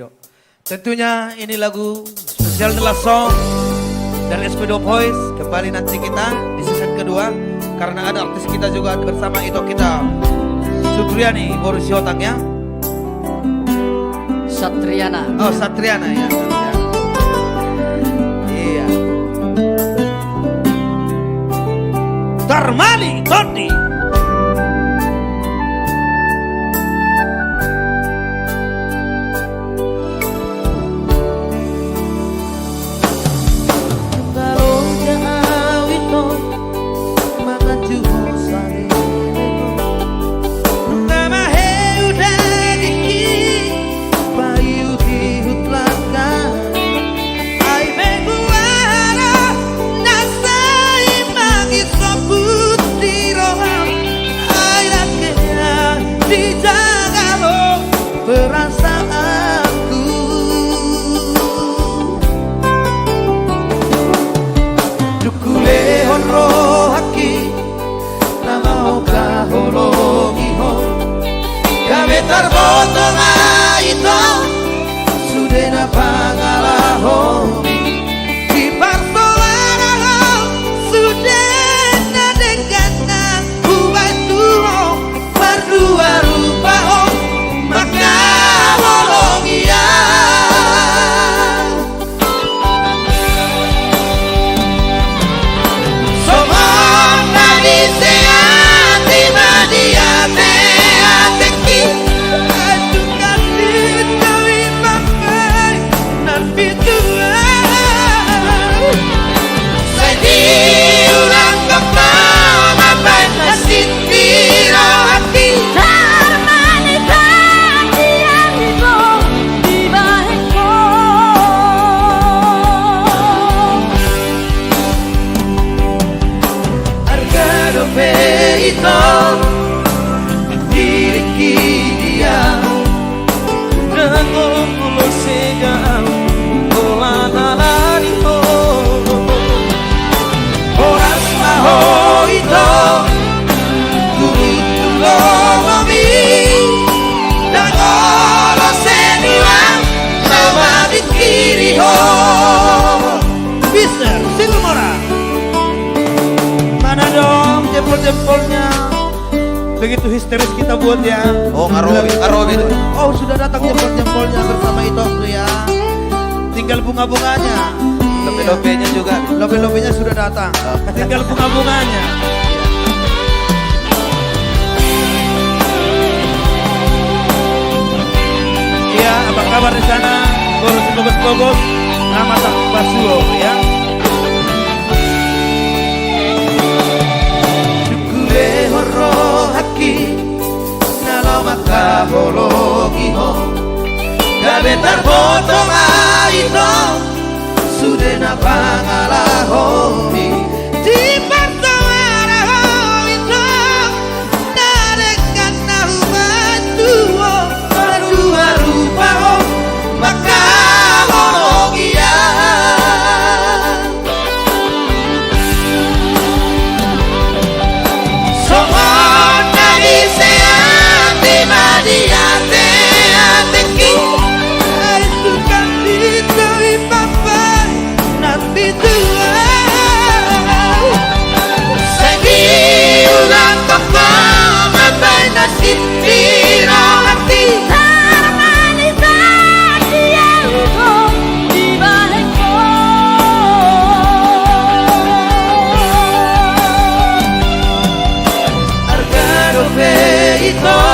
Hido. Tentunya ini lagu spesial adalah song dari SP2 Voice. Kembali nanti kita di season kedua karena ada artis kita juga bersama itu kita Supriani Boris Yotang ya. Satriana. Oh Satriana ya. Satriana. Iya. Darmali Tony. Terboto ito sudah na pangalahomi di parsoara sudah na dengan na buat tuho berdua rupa maka holongia somong nadi seati madiate jempol-jempolnya begitu histeris kita buat ya. Oh ngarobi itu. Oh sudah datang jempol-jempolnya bersama itu ya. Tinggal bunga-bunganya. Lobe-lobenya juga. Lobe-lobenya sudah datang. Tinggal bunga-bunganya. Iya, apa kabar di sana? Bogos-bogos, nama tak Basuo ya. Haki nalo makahologi ho gabe terboto ito sudah na pangalahomi di parsoara ito narekan na humatuo berdua rupa ho makahologia Ito